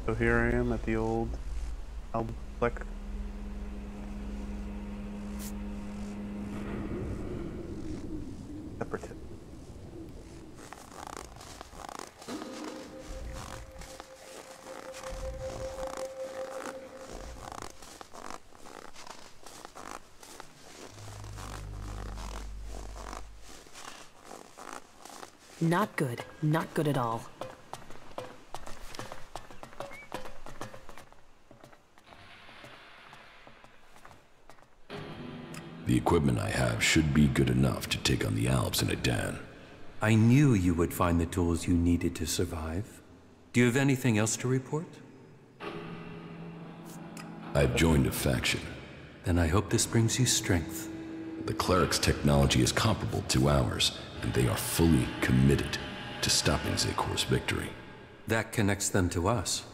So here I am at the old Albleck. Separatist. Not good. Not good at all. The equipment I have should be good enough to take on the Alps in a Dan. I knew you would find the tools you needed to survive. Do you have anything else to report? I've joined a faction. Then I hope this brings you strength. The cleric's technology is comparable to ours, and they are fully committed to stopping Zekor's victory. That connects them to us.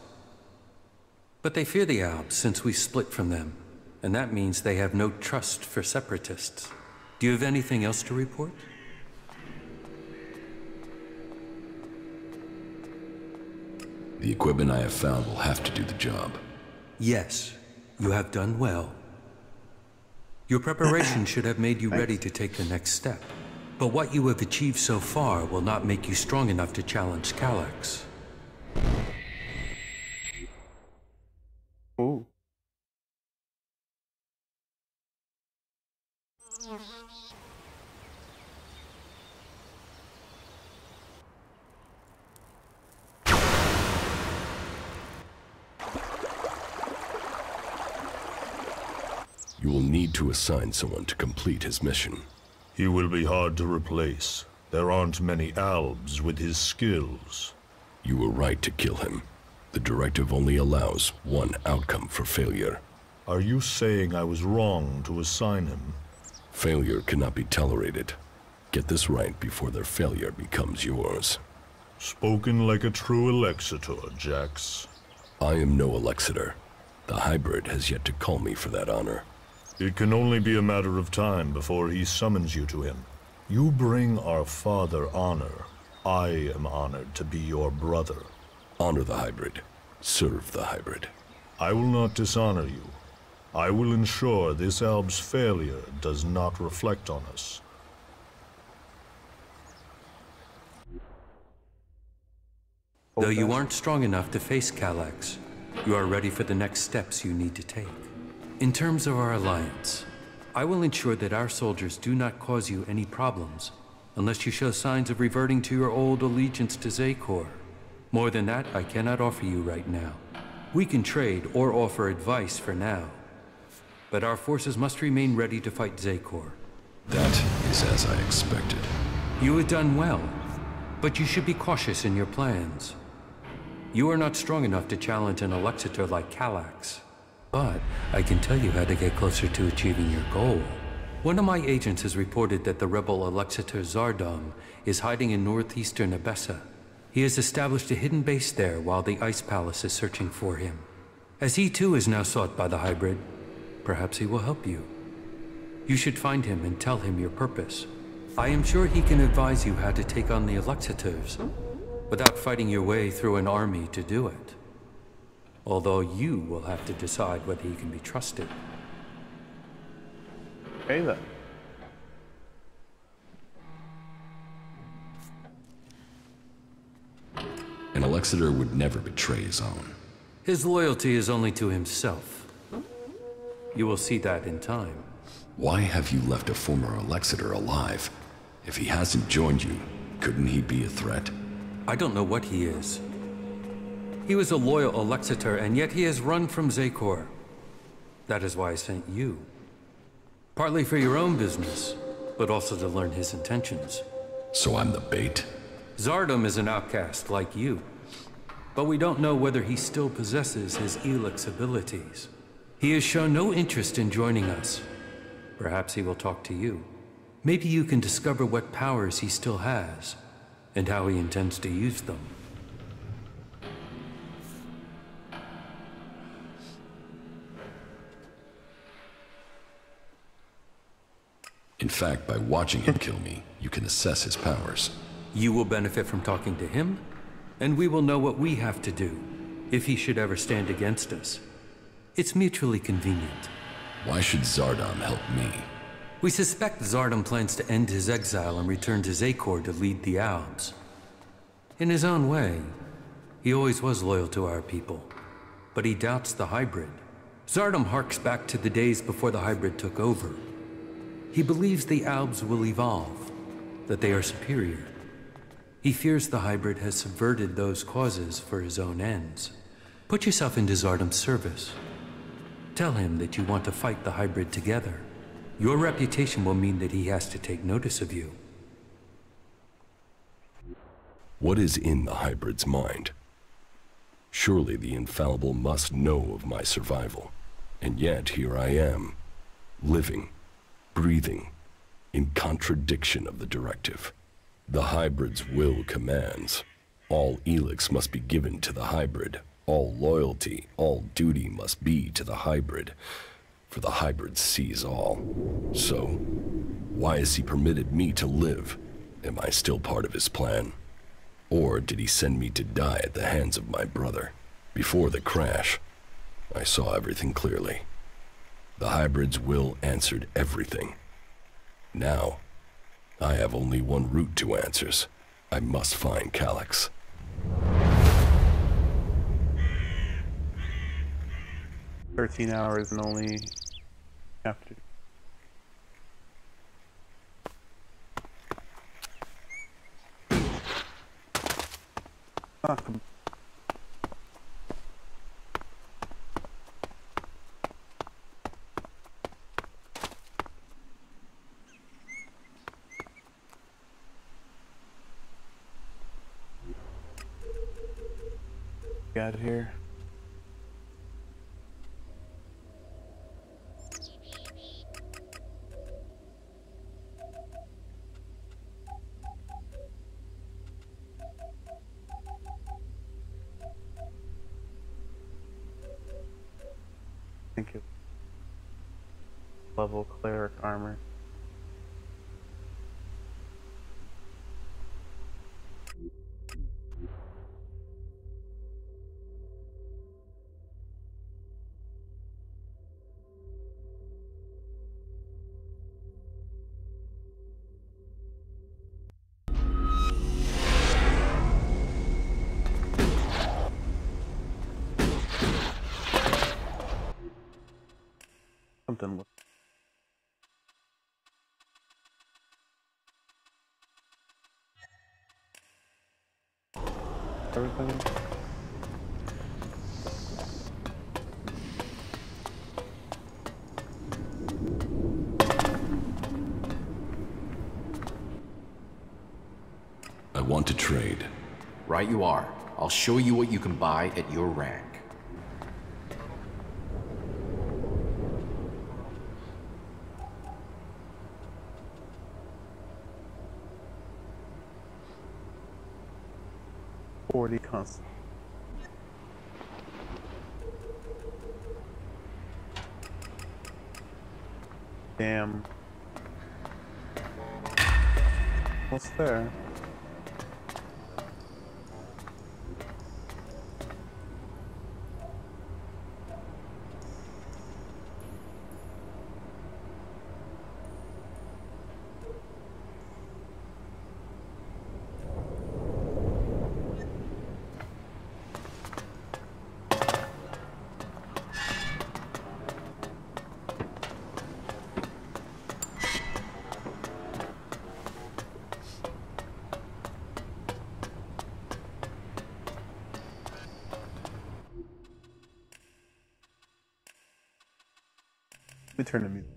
But they fear the Alps since we split from them, and that means they have no trust for separatists. Do you have anything else to report? The equipment I have found will have to do the job. Yes, you have done well. Your preparation should have made you ready to take the next step. But what you have achieved so far will not make you strong enough to challenge Elex. Ooh. You will need to assign someone to complete his mission. He will be hard to replace. There aren't many Albs with his skills. You were right to kill him. The directive only allows one outcome for failure. Are you saying I was wrong to assign him? Failure cannot be tolerated. Get this right before their failure becomes yours. Spoken like a true Alexitor, Jax. I am no Alexitor. The hybrid has yet to call me for that honor. It can only be a matter of time before he summons you to him. You bring our father honor. I am honored to be your brother. Honor the hybrid. Serve the hybrid. I will not dishonor you. I will ensure this Alb's failure does not reflect on us. Though you aren't strong enough to face Elex, you are ready for the next steps you need to take. In terms of our alliance, I will ensure that our soldiers do not cause you any problems unless you show signs of reverting to your old allegiance to Zekor. More than that, I cannot offer you right now. We can trade or offer advice for now, but our forces must remain ready to fight Zekor. That is as I expected. You have done well, but you should be cautious in your plans. You are not strong enough to challenge an Alexitor like Elex. But I can tell you how to get closer to achieving your goal. One of my agents has reported that the rebel Alexitor Zardom is hiding in northeastern Abessa. He has established a hidden base there while the Ice Palace is searching for him. As he too is now sought by the hybrid, perhaps he will help you. You should find him and tell him your purpose. I am sure he can advise you how to take on the Alexitors without fighting your way through an army to do it. Although you will have to decide whether he can be trusted. Okay then. An Alexitor would never betray his own. His loyalty is only to himself. You will see that in time. Why have you left a former Alexitor alive? If he hasn't joined you, couldn't he be a threat? I don't know what he is. He was a loyal Alexitor, and yet he has run from Zekor. That is why I sent you. Partly for your own business, but also to learn his intentions. So I'm the bait? Zardom is an outcast like you, but we don't know whether he still possesses his Elex abilities. He has shown no interest in joining us. Perhaps he will talk to you. Maybe you can discover what powers he still has, and how he intends to use them. In fact, by watching him kill me, you can assess his powers. You will benefit from talking to him, and we will know what we have to do. if he should ever stand against us. It's mutually convenient. Why should Zardom help me? We suspect Zardom plans to end his exile and return to Zakor to lead the Albs. In his own way, he always was loyal to our people, but he doubts the hybrid. Zardom harks back to the days before the hybrid took over. He believes the Albs will evolve, that they are superior. He fears the hybrid has subverted those causes for his own ends. Put yourself into Zardom's service. Tell him that you want to fight the hybrid together. Your reputation will mean that he has to take notice of you. What is in the hybrid's mind? Surely the infallible must know of my survival. And yet here I am, living, breathing, in contradiction of the directive. The hybrid's will commands. All Elex must be given to the hybrid. All loyalty, all duty must be to the hybrid. For the hybrid sees all. So, why has he permitted me to live? Am I still part of his plan? Or did he send me to die at the hands of my brother? Before the crash, I saw everything clearly. The hybrid's will answered everything. Now, I have only one route to answers. I must find Calyx. "13 hours and only after." Fuck. Get out of here. Thank you. Level cleric armor. Something. Everything. I want to trade. Right you are. I'll show you what you can buy at your rank. Constant. Damn. What's there? Let me turn the music.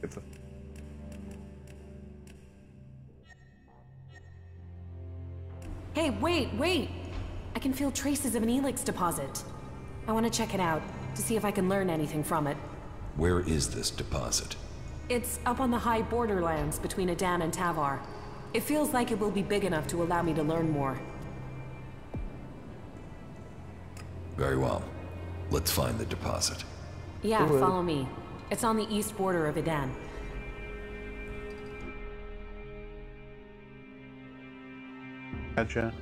It's a Hey, wait! I can feel traces of an Elex deposit. I want to check it out, to see if I can learn anything from it. Where is this deposit? It's up on the high borderlands between Adan and Tavar. It feels like it will be big enough to allow me to learn more. Very well. Let's find the deposit. Yeah, follow me. It's on the east border of Edan. Gotcha.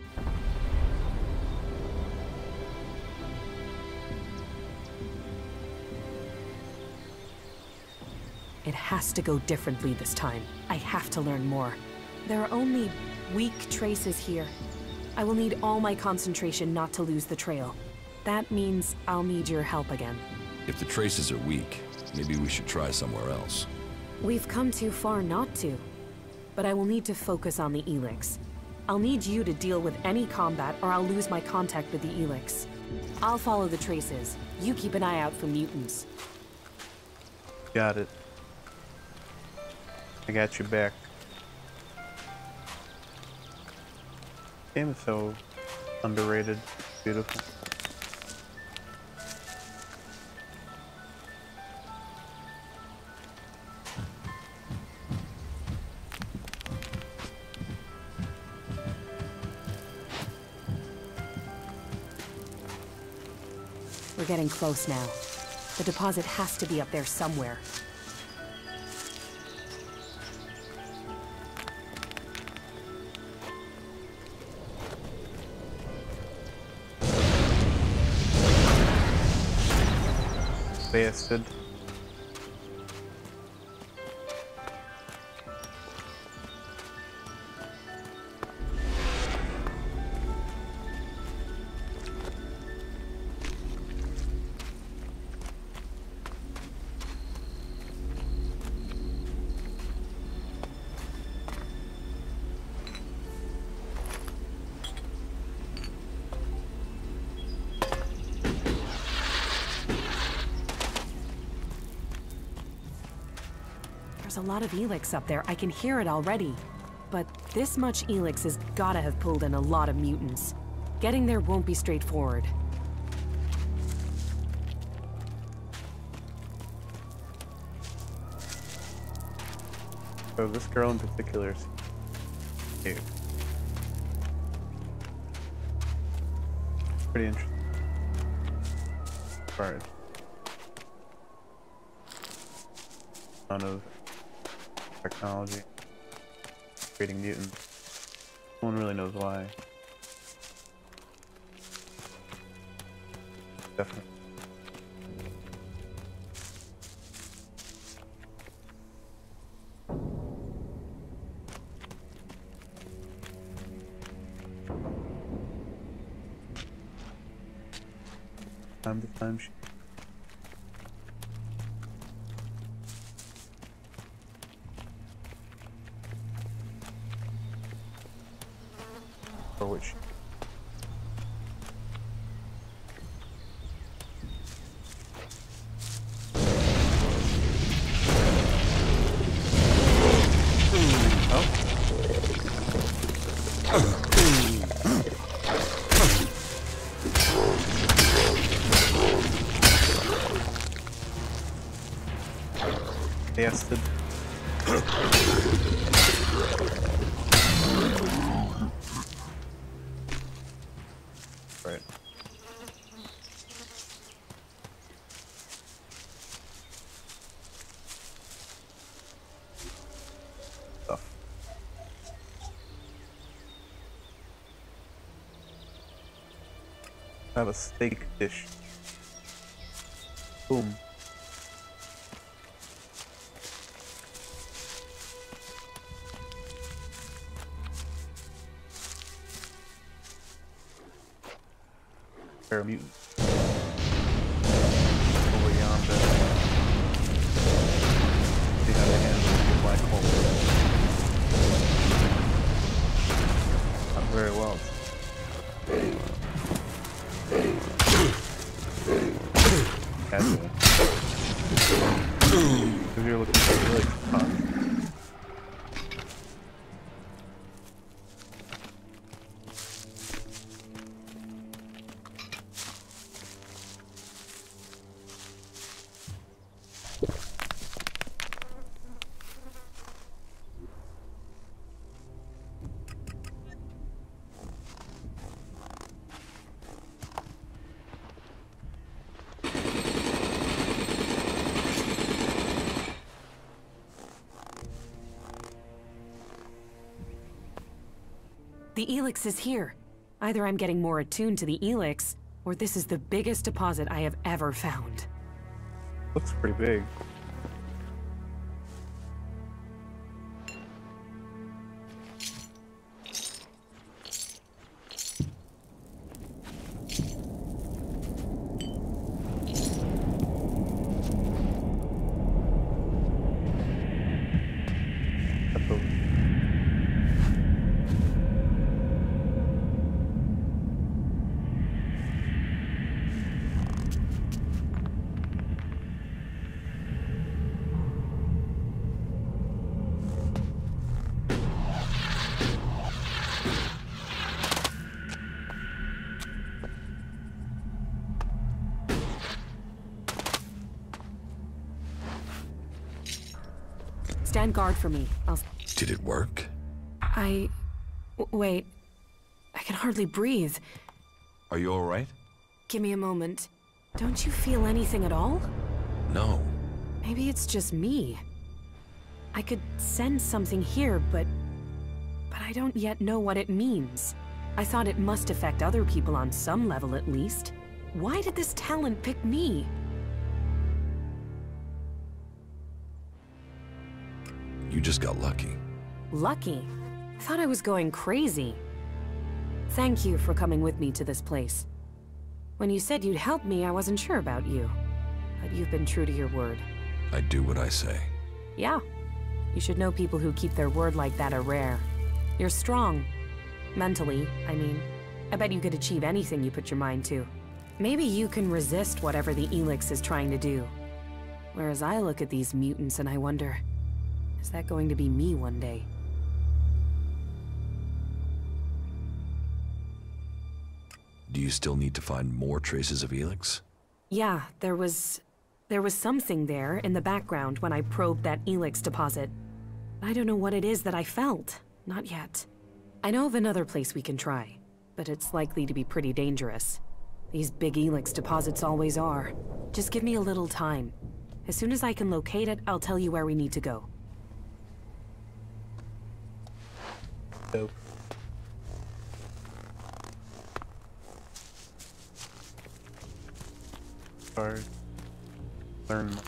It has to go differently this time. I have to learn more. There are only weak traces here. I will need all my concentration not to lose the trail. That means I'll need your help again. If the traces are weak, maybe we should try somewhere else. We've come too far not to. But I will need to focus on the Elex. I'll need you to deal with any combat or I'll lose my contact with the Elex. I'll follow the traces. You keep an eye out for mutants. Got it. I got your back. Game is so underrated. Beautiful. We're getting close now. The deposit has to be up there somewhere. Bastard. There's a lot of Elex up there. I can hear it already. But this much Elex has gotta have pulled in a lot of mutants. Getting there won't be straightforward. So this girl in particular is cute. Pretty interesting. As far as amount of technology creating mutants. No one really knows why. Definitely. Time to time sheet. For which? Bastard. Right. Stuff. I have a steak dish. Boom. Pair of mutants. Over yonder. See how they handle the black hole. Not very well. Casual. Because you're looking for really fun. The Elex is here. Either I'm getting more attuned to the Elex, or this is the biggest deposit I have ever found. Looks pretty big. Stand guard for me. Did it work? Wait. I can hardly breathe. Are you all right? Give me a moment. Don't you feel anything at all? No. Maybe it's just me. I could sense something here, but I don't yet know what it means. I thought it must affect other people on some level at least. Why did this talent pick me? You just got lucky. Lucky? I thought I was going crazy. Thank you for coming with me to this place. When you said you'd help me, I wasn't sure about you. But you've been true to your word. I do what I say. Yeah. You should know people who keep their word like that are rare. You're strong. Mentally, I mean. I bet you could achieve anything you put your mind to. Maybe you can resist whatever the Elex is trying to do. Whereas I look at these mutants and I wonder, is that going to be me one day? Do you still need to find more traces of Elex? Yeah, there was something there in the background when I probed that Elex deposit. I don't know what it is that I felt. Not yet. I know of another place we can try, but it's likely to be pretty dangerous. These big Elex deposits always are. Just give me a little time. As soon as I can locate it, I'll tell you where we need to go. Dope. Hard. Learn more.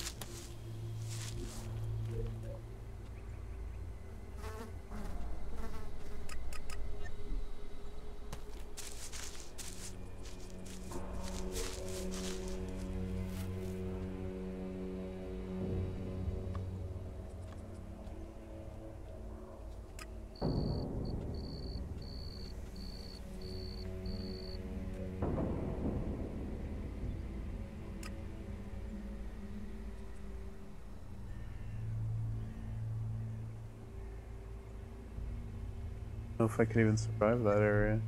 I don't know if I can even survive that area.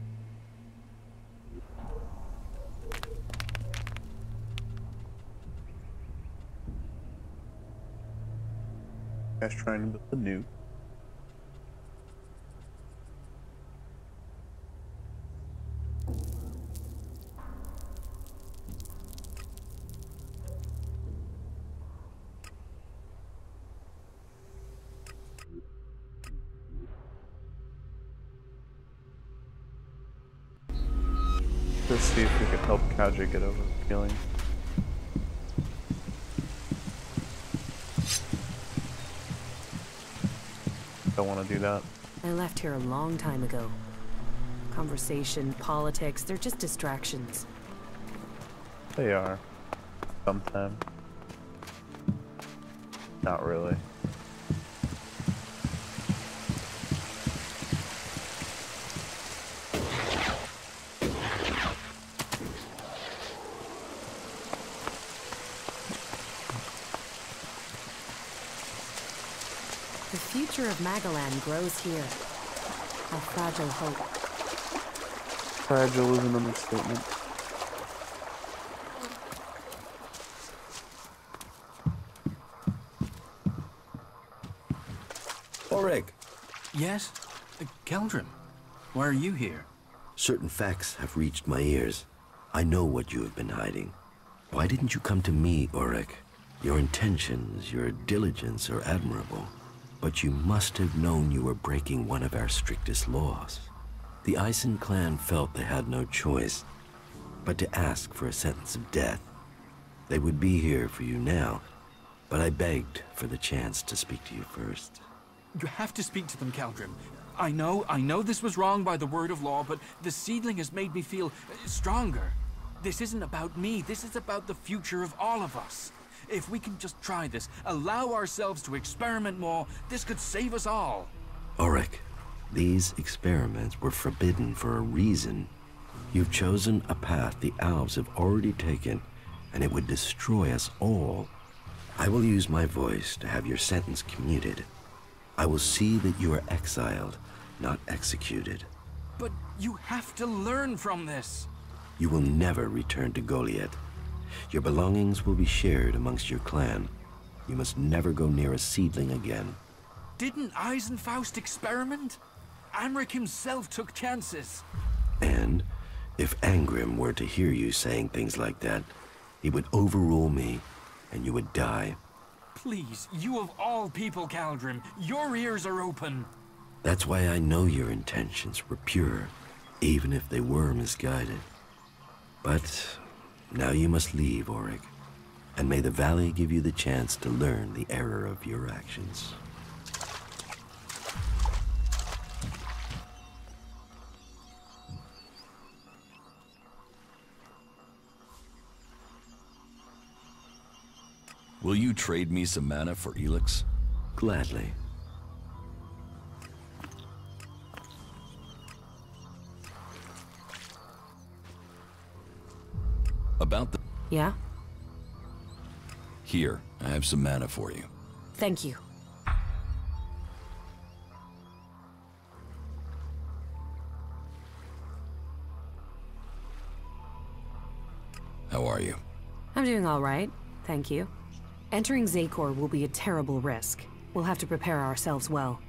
Guy's trying to build a nuke. Let's see if we can help Kaja get over the feeling. Don't want to do that. I left here a long time ago. Conversation, politics, they're just distractions. They are. Sometimes. Not really. The future of Magalan grows here. A fragile hope. Fragile is an understatement. Oreg, Yes? Keldrim, why are you here? certain facts have reached my ears. I know what you have been hiding. Why didn't you come to me, Oreg? Your intentions, your diligence are admirable. But you must have known you were breaking one of our strictest laws. The Ison clan felt they had no choice but to ask for a sentence of death. They would be here for you now, but I begged for the chance to speak to you first. You have to speak to them, Caldrim. I know this was wrong by the word of law, but the seedling has made me feel stronger. This isn't about me, this is about the future of all of us. If we can just try this, allow ourselves to experiment more, this could save us all. Ulrich, these experiments were forbidden for a reason. You've chosen a path the Alves have already taken, and it would destroy us all. I will use my voice to have your sentence commuted. I will see that you are exiled, not executed. But you have to learn from this. You will never return to Goliath. Your belongings will be shared amongst your clan. You must never go near a seedling again. Didn't Eisenfaust experiment? Amric himself took chances. And if Angrim were to hear you saying things like that, he would overrule me, and you would die. Please, you of all people, Caldrim, your ears are open. That's why I know your intentions were pure, even if they were misguided. But now you must leave, Ulrich, and may the Valley give you the chance to learn the error of your actions. Will you trade me some mana for Elex? Gladly. About the... Yeah? Here, I have some mana for you. Thank you. How are you? I'm doing all right, thank you. Entering Zakor will be a terrible risk. We'll have to prepare ourselves well.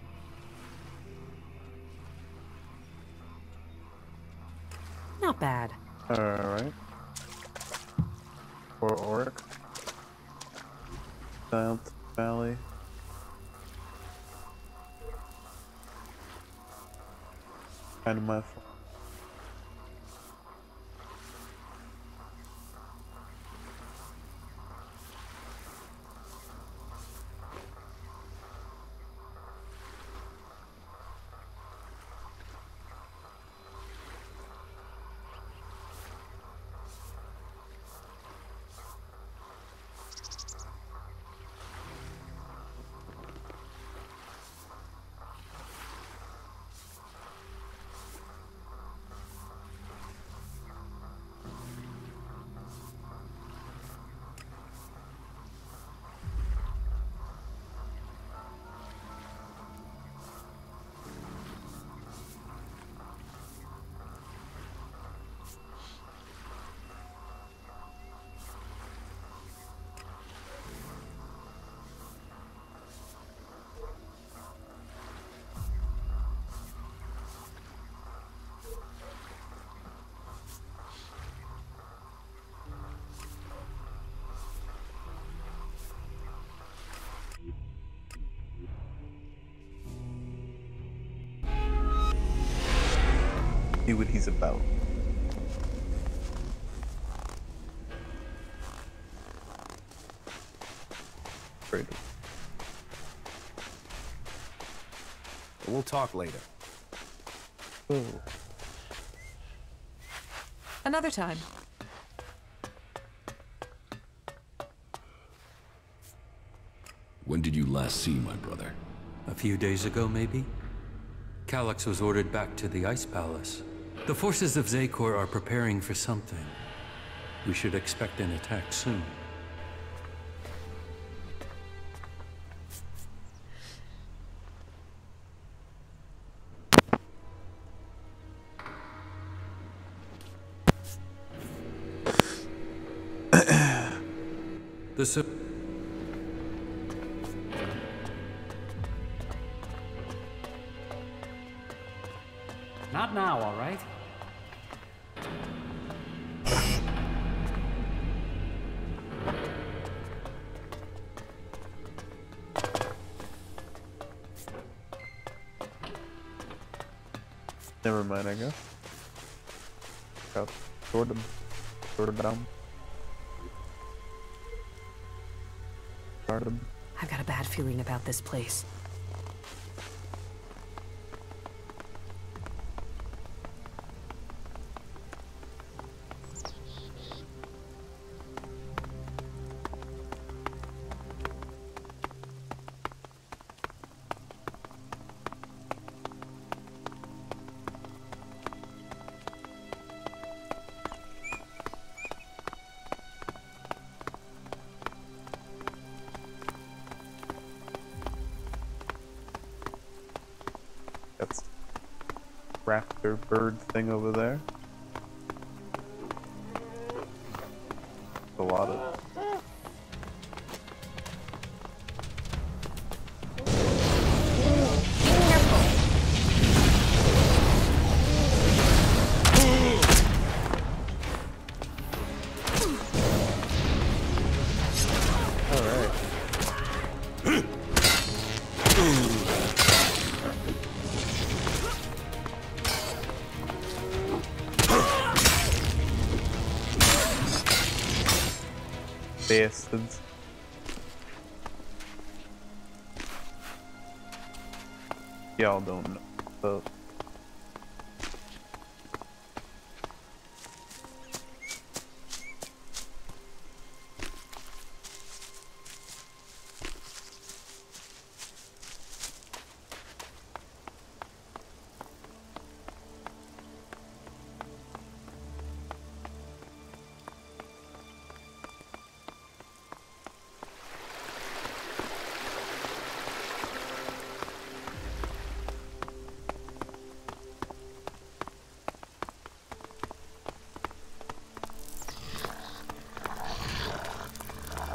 Not bad. Alright. For Ulrich. Giant Valley. Kind of my fault. See what he's about. Great. We'll talk later. Oh. Another time. When did you last see my brother? A few days ago, maybe? Calyx was ordered back to the Ice Palace. The forces of Zakor are preparing for something. We should expect an attack soon. Not now, all right? Never mind, I guess. Got sort of down. Started. I've got a bad feeling about this place. That's raptor bird thing over there. A lot of bastards. Y'all don't know, but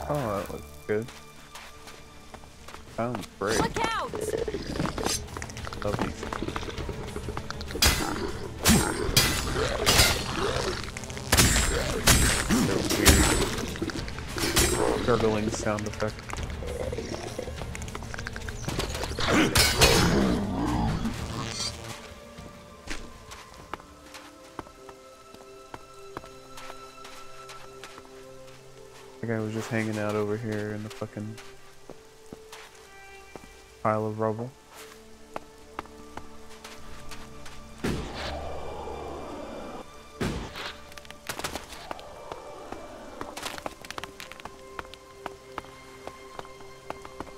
oh, that looks good. Sounds great. Look out! Love these. They're weird gurgling sound effect. The guy was just hanging out over here in the fucking pile of rubble.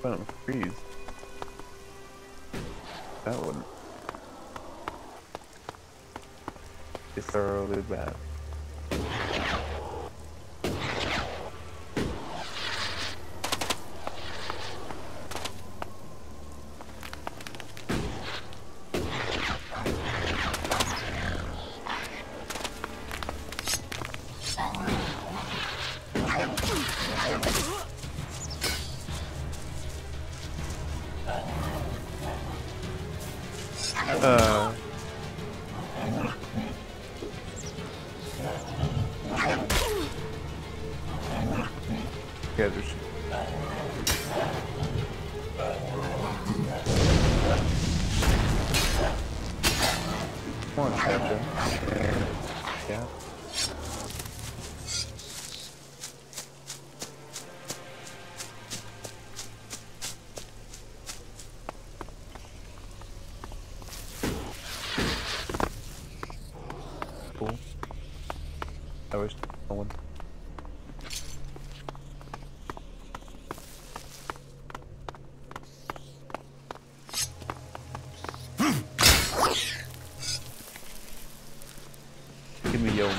But it freeze. That wouldn't be thoroughly bad. Yeah, there's... Come on, Captain. Yeah. Cool. I wish no one. Give me your...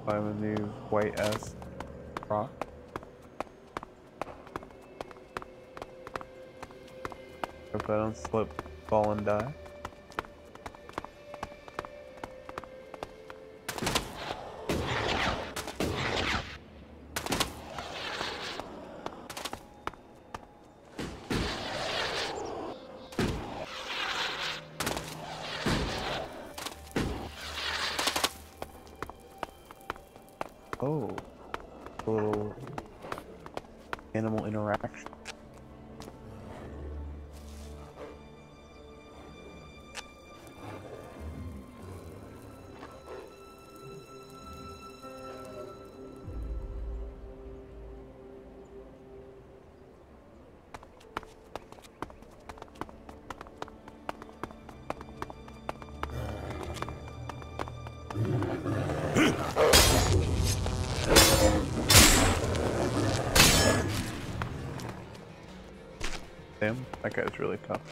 Find a new white ass rock. Hope I don't slip, fall, and die. Oh, a little animal interaction. Damn, that guy's really tough.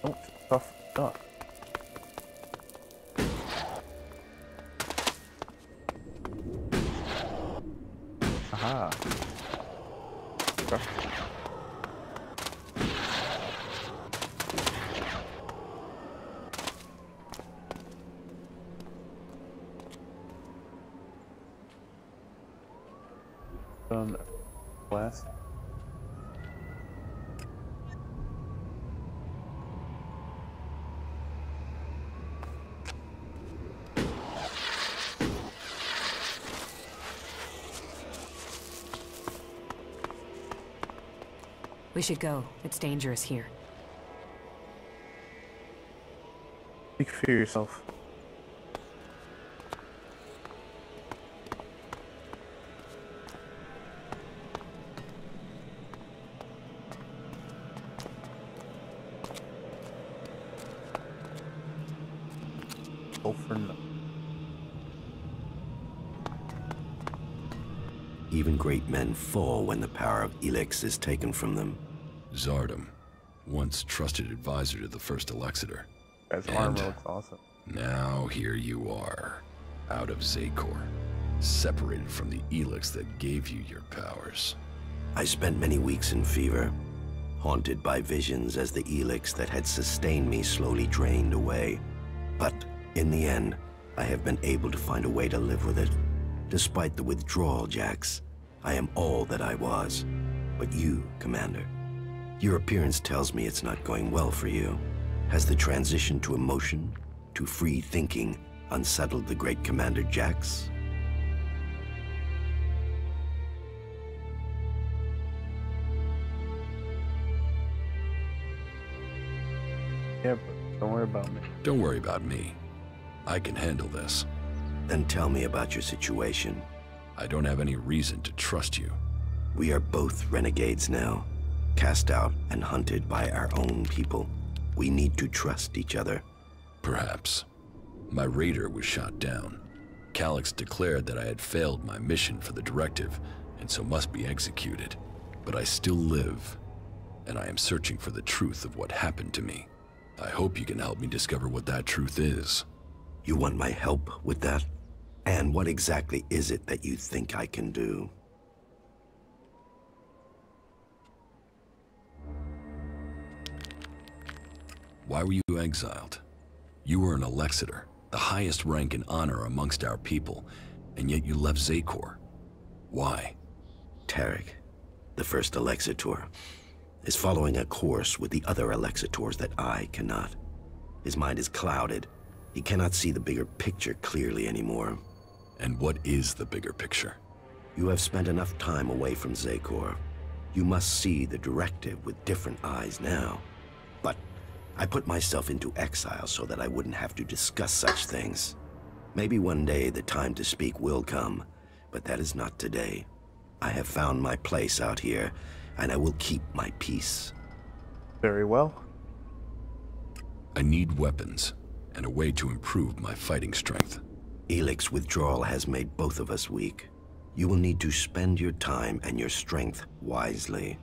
Oh, tough stuff. Aha. Okay. Blast. We should go. It's dangerous here. Speak for yourself. Even great men fall when the power of Elex is taken from them. Zardom, once trusted advisor to the first Alexator. Guy's armor looks awesome. Now here you are, out of Zakor, separated from the Elex that gave you your powers. I spent many weeks in fever, haunted by visions as the Elex that had sustained me slowly drained away. But in the end, I have been able to find a way to live with it. Despite the withdrawal, Jax, I am all that I was. But you, Commander, your appearance tells me it's not going well for you. Has the transition to emotion, to free thinking, unsettled the great Commander Jax? Yeah, but don't worry about me. Don't worry about me. I can handle this. Then tell me about your situation. I don't have any reason to trust you. We are both renegades now, cast out and hunted by our own people. We need to trust each other. Perhaps. My raider was shot down. Calyx declared that I had failed my mission for the directive, and so must be executed. But I still live, and I am searching for the truth of what happened to me. I hope you can help me discover what that truth is. You want my help with that? And what exactly is it that you think I can do? Why were you exiled? You were an Alexator, the highest rank and honor amongst our people, and yet you left Zakor. Why? Tarek, the first Alexator, is following a course with the other Alexators that I cannot. His mind is clouded. He cannot see the bigger picture clearly anymore. And what is the bigger picture? You have spent enough time away from Zakor. You must see the directive with different eyes now. But I put myself into exile so that I wouldn't have to discuss such things. Maybe one day the time to speak will come, but that is not today. I have found my place out here, and I will keep my peace. Very well. I need weapons, and a way to improve my fighting strength. Elex withdrawal has made both of us weak. You will need to spend your time and your strength wisely.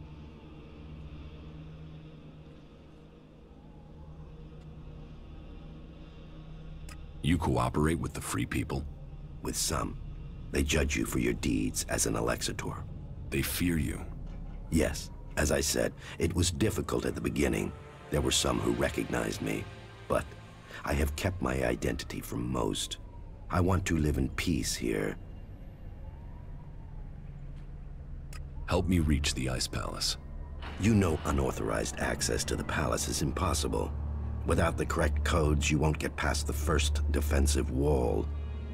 You cooperate with the Free People? With some. They judge you for your deeds as an Alexator. They fear you? Yes. As I said, it was difficult at the beginning. There were some who recognized me, but I have kept my identity from most. I want to live in peace here. Help me reach the Ice Palace. You know unauthorized access to the palace is impossible. Without the correct codes, you won't get past the first defensive wall.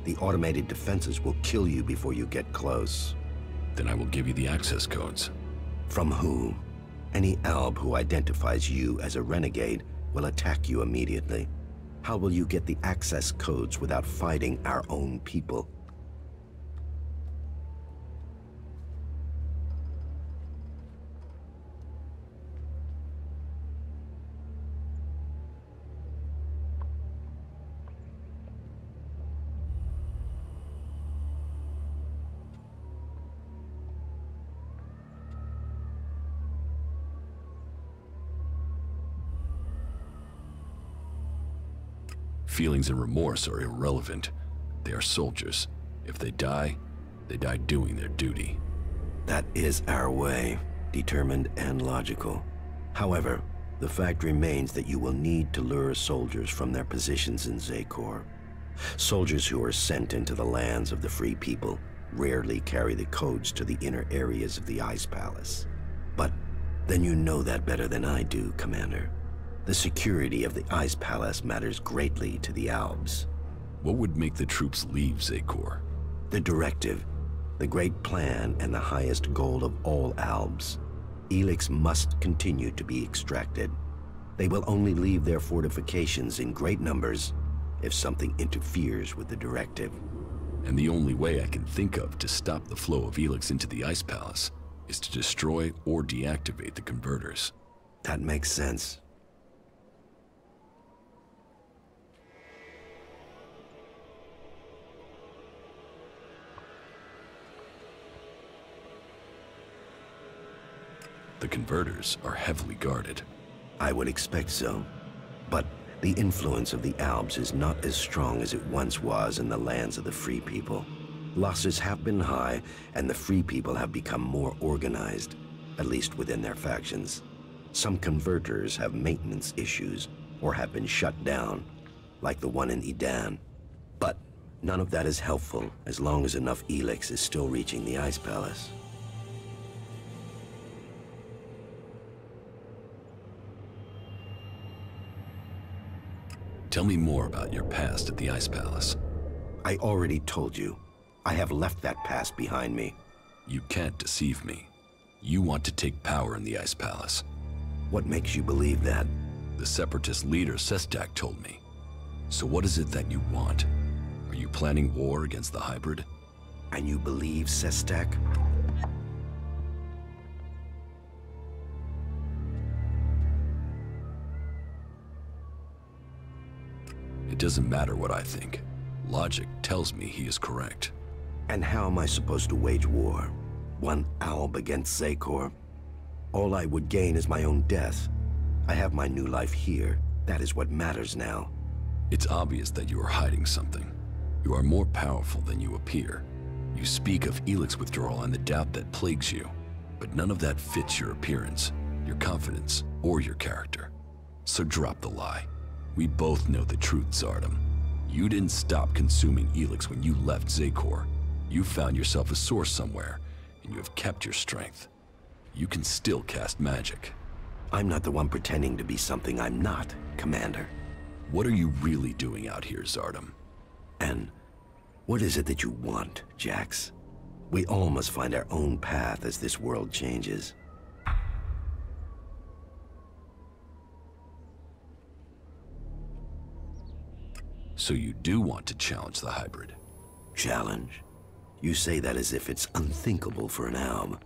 The automated defenses will kill you before you get close. Then I will give you the access codes. From who? Any Alb who identifies you as a renegade will attack you immediately. How will you get the access codes without fighting our own people? Feelings and remorse are irrelevant. They are soldiers. If they die doing their duty. That is our way, determined and logical. However, the fact remains that you will need to lure soldiers from their positions in Zakor. Soldiers who are sent into the lands of the free people rarely carry the codes to the inner areas of the Ice Palace. But then you know that better than I do, Commander. The security of the Ice Palace matters greatly to the Albs. What would make the troops leave Zakor? The directive, the great plan, and the highest goal of all Albs. Elex must continue to be extracted. They will only leave their fortifications in great numbers if something interferes with the directive. And the only way I can think of to stop the flow of Elex into the Ice Palace is to destroy or deactivate the converters. That makes sense. The converters are heavily guarded. I would expect so. But the influence of the Albs is not as strong as it once was in the lands of the Free People. Losses have been high, and the Free People have become more organized, at least within their factions. Some converters have maintenance issues, or have been shut down, like the one in Edan. But none of that is helpful as long as enough Elex is still reaching the Ice Palace. Tell me more about your past at the Ice Palace. I already told you. I have left that past behind me. You can't deceive me. You want to take power in the Ice Palace. What makes you believe that? The Separatist leader, Sestak, told me. So what is it that you want? Are you planning war against the hybrid? And you believe Sestak? It doesn't matter what I think. Logic tells me he is correct. And how am I supposed to wage war? One Alb against Zakor? All I would gain is my own death. I have my new life here. That is what matters now. It's obvious that you are hiding something. You are more powerful than you appear. You speak of Elex withdrawal and the doubt that plagues you, but none of that fits your appearance, your confidence, or your character. So drop the lie. We both know the truth, Zardom. You didn't stop consuming Elex when you left Zakor. You found yourself a source somewhere, and you have kept your strength. You can still cast magic. I'm not the one pretending to be something I'm not, Commander. What are you really doing out here, Zardom? And what is it that you want, Jax? We all must find our own path as this world changes. So you do want to challenge the hybrid? Challenge? You say that as if it's unthinkable for an Alb.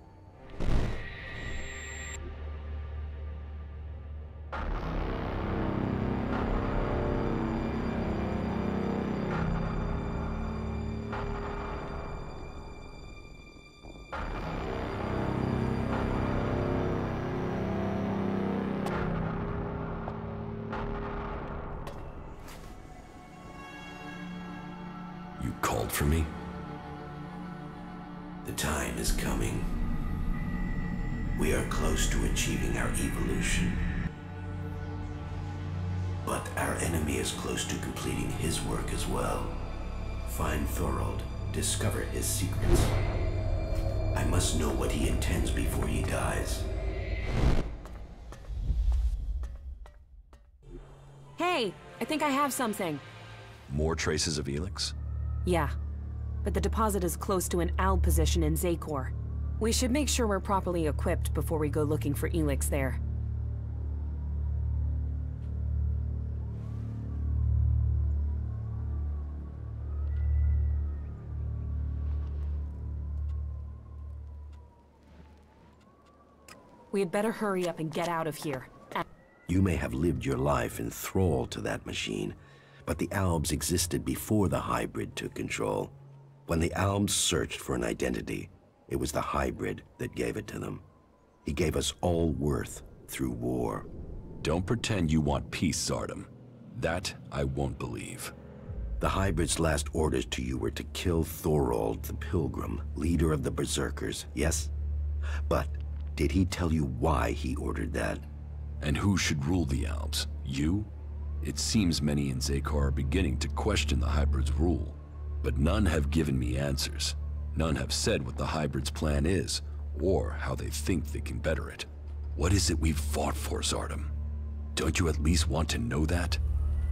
You called for me? The time is coming. We are close to achieving our evolution. But our enemy is close to completing his work as well. Find Thorold, discover his secrets. I must know what he intends before he dies. Hey, I think I have something. More traces of Elex? Yeah, but the deposit is close to an ALB position in Zakor. We should make sure we're properly equipped before we go looking for Elex there. We had better hurry up and get out of here. You may have lived your life in thrall to that machine, but the Albs existed before the hybrid took control. When the Albs searched for an identity, it was the hybrid that gave it to them. He gave us all worth through war. Don't pretend you want peace, Zardom. That I won't believe. The hybrid's last orders to you were to kill Thorold the Pilgrim, leader of the Berserkers, yes? But did he tell you why he ordered that? And who should rule the Albs? You? It seems many in Zakor are beginning to question the hybrid's rule, but none have given me answers. None have said what the hybrid's plan is, or how they think they can better it. What is it we've fought for, Zardom? Don't you at least want to know that?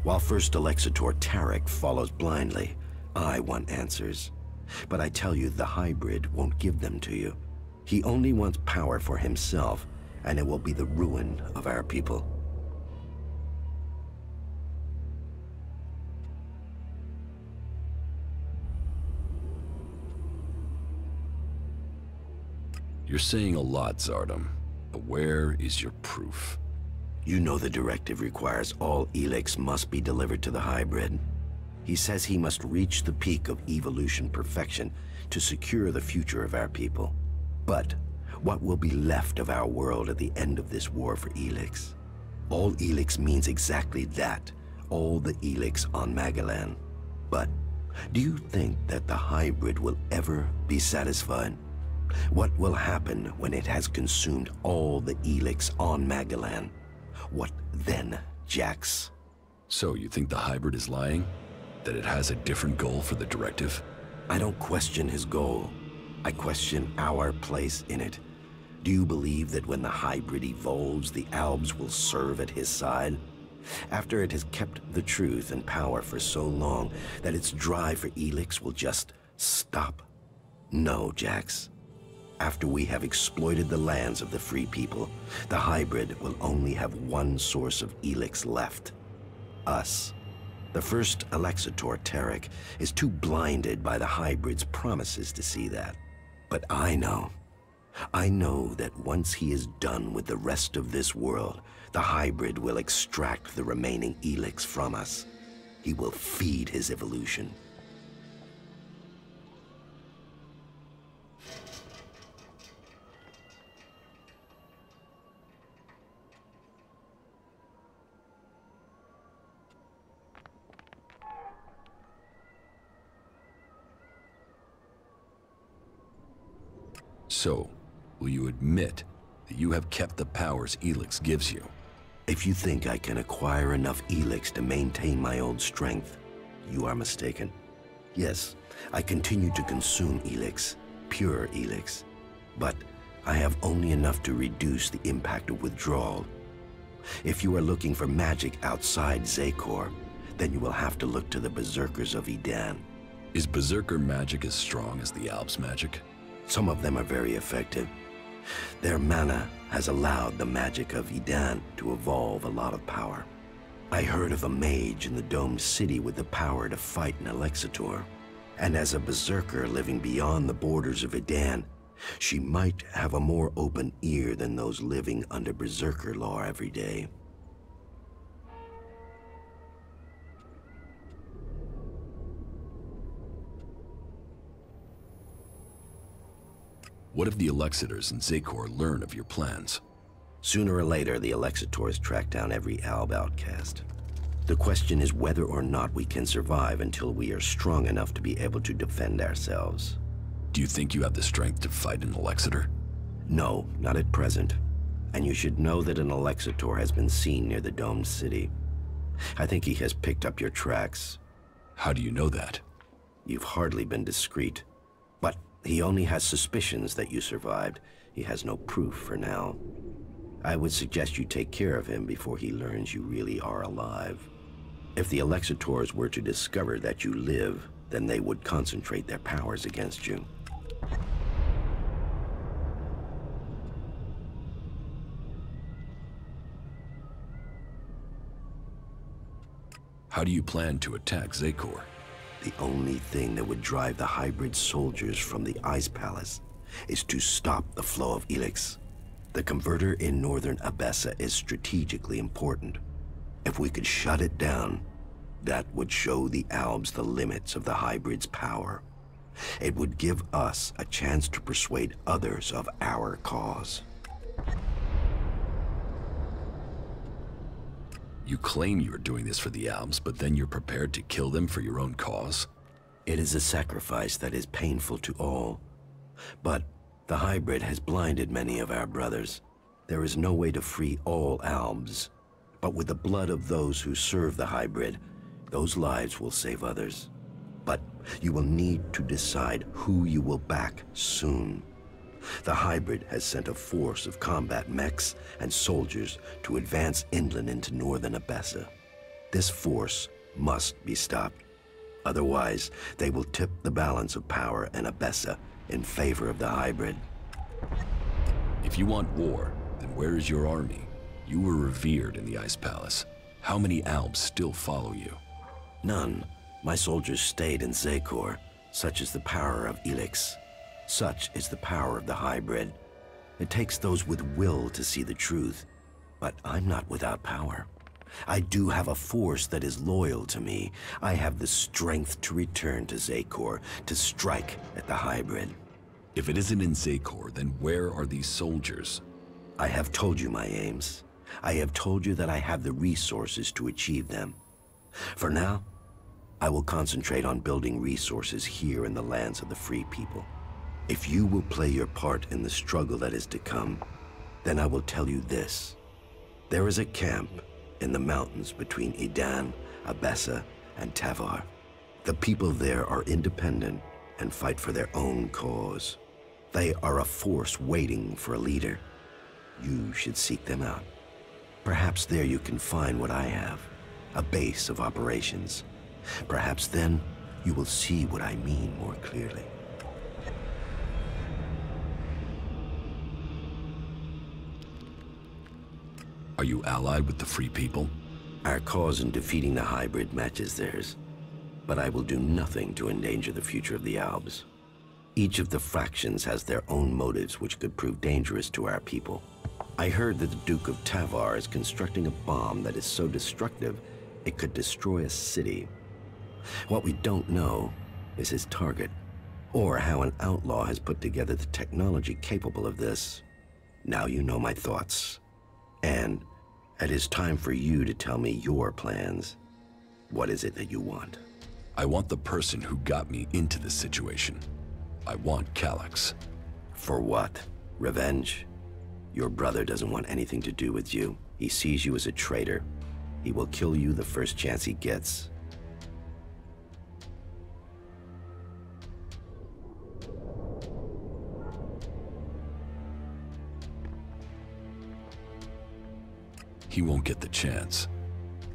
While First Alexitor Tarek follows blindly, I want answers. But I tell you, the hybrid won't give them to you. He only wants power for himself, and it will be the ruin of our people. You're saying a lot, Zardom, but where is your proof? You know the directive requires all Elex must be delivered to the hybrid. He says he must reach the peak of evolution perfection to secure the future of our people. But what will be left of our world at the end of this war for Elex? All Elex means exactly that, all the Elex on Magalan. But do you think that the hybrid will ever be satisfied? What will happen when it has consumed all the Elex on Magalan? What then, Jax? So you think the hybrid is lying? That it has a different goal for the directive? I don't question his goal. I question our place in it. Do you believe that when the hybrid evolves, the Albs will serve at his side? After it has kept the truth and power for so long that its drive for Elex will just stop? No, Jax. After we have exploited the lands of the free people, the hybrid will only have one source of Elex left. Us. The first Alexitor Tarek is too blinded by the hybrid's promises to see that. But I know that once he is done with the rest of this world, the hybrid will extract the remaining Elex from us. He will feed his evolution. So, will you admit that you have kept the powers Elex gives you? If you think I can acquire enough Elex to maintain my own strength, you are mistaken. Yes, I continue to consume Elex, pure Elex, but I have only enough to reduce the impact of withdrawal. If you are looking for magic outside Zakor, then you will have to look to the Berserkers of Edan. Is Berserker magic as strong as the Alps magic? Some of them are very effective. Their mana has allowed the magic of Edan to evolve a lot of power. I heard of a mage in the domed city with the power to fight an Alexitor. And as a Berserker living beyond the borders of Edan, she might have a more open ear than those living under Berserker law every day. What if the Alexitors in Zakor learn of your plans? Sooner or later, the Alexitors track down every Alb outcast. The question is whether or not we can survive until we are strong enough to be able to defend ourselves. Do you think you have the strength to fight an Alexitor? No, not at present. And you should know that an Alexitor has been seen near the domed city. I think he has picked up your tracks. How do you know that? You've hardly been discreet. But he only has suspicions that you survived. He has no proof for now. I would suggest you take care of him before he learns you really are alive. If the Alexitors were to discover that you live, then they would concentrate their powers against you. How do you plan to attack Zakor? The only thing that would drive the hybrid soldiers from the Ice Palace is to stop the flow of Elex. The converter in northern Abessa is strategically important. If we could shut it down, that would show the Albs the limits of the hybrid's power. It would give us a chance to persuade others of our cause. You claim you're doing this for the Albs, but then you're prepared to kill them for your own cause? It is a sacrifice that is painful to all. But the hybrid has blinded many of our brothers. There is no way to free all Albs. But with the blood of those who serve the hybrid, those lives will save others. But you will need to decide who you will back soon. The hybrid has sent a force of combat mechs and soldiers to advance inland into northern Abessa. This force must be stopped. Otherwise, they will tip the balance of power in Abessa in favor of the hybrid. If you want war, then where is your army? You were revered in the Ice Palace. How many Albs still follow you? None. My soldiers stayed in Zakor. Such is the power of Elex. Such is the power of the hybrid. It takes those with will to see the truth. But I'm not without power. I do have a force that is loyal to me. I have the strength to return to Zakor, to strike at the hybrid. If it isn't in Zakor, then where are these soldiers? I have told you my aims. I have told you that I have the resources to achieve them. For now, I will concentrate on building resources here in the lands of the free people. If you will play your part in the struggle that is to come, then I will tell you this. There is a camp in the mountains between Idan, Abessa, and Tavar. The people there are independent and fight for their own cause. They are a force waiting for a leader. You should seek them out. Perhaps there you can find what I have, a base of operations. Perhaps then you will see what I mean more clearly. Are you allied with the Free People? Our cause in defeating the hybrid matches theirs, but I will do nothing to endanger the future of the Albs. Each of the factions has their own motives which could prove dangerous to our people. I heard that the Duke of Tavar is constructing a bomb that is so destructive it could destroy a city. What we don't know is his target, or how an outlaw has put together the technology capable of this. Now you know my thoughts. And it is time for you to tell me your plans. What is it that you want? I want the person who got me into this situation. I want Calyx. For what? Revenge? Your brother doesn't want anything to do with you. He sees you as a traitor. He will kill you the first chance he gets. He won't get the chance.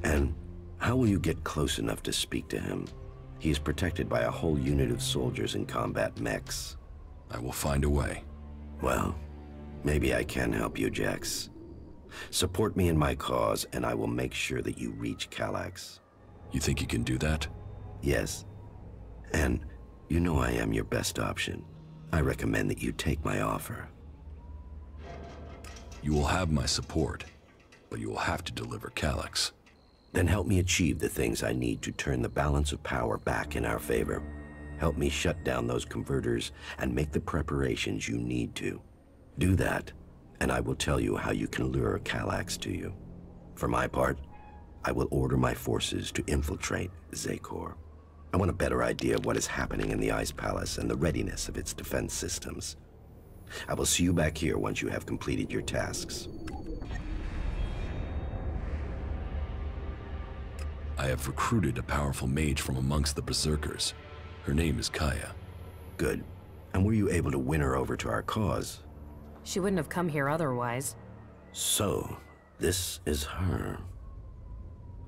And how will you get close enough to speak to him? He is protected by a whole unit of soldiers and combat mechs. I will find a way. Well, maybe I can help you, Jax. Support me in my cause, and I will make sure that you reach Calyx. You think you can do that? Yes. And you know I am your best option. I recommend that you take my offer. You will have my support, but you will have to deliver Calyx. Then help me achieve the things I need to turn the balance of power back in our favor. Help me shut down those converters and make the preparations you need to. Do that, and I will tell you how you can lure Calyx to you. For my part, I will order my forces to infiltrate Zakor. I want a better idea of what is happening in the Ice Palace and the readiness of its defense systems. I will see you back here once you have completed your tasks. I have recruited a powerful mage from amongst the Berserkers. Her name is Kaya. Good. And were you able to win her over to our cause? She wouldn't have come here otherwise. So, this is her.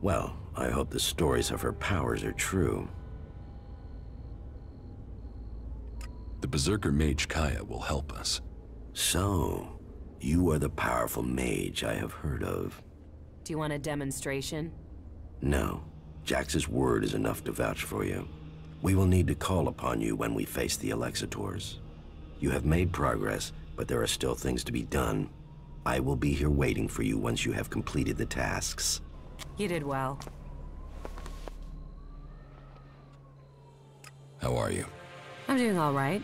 Well, I hope the stories of her powers are true. The Berserker Mage Kaya will help us. So, you are the powerful mage I have heard of. Do you want a demonstration? No. Jax's word is enough to vouch for you. We will need to call upon you when we face the Alexitors. You have made progress, but there are still things to be done. I will be here waiting for you once you have completed the tasks. You did well. How are you? I'm doing all right.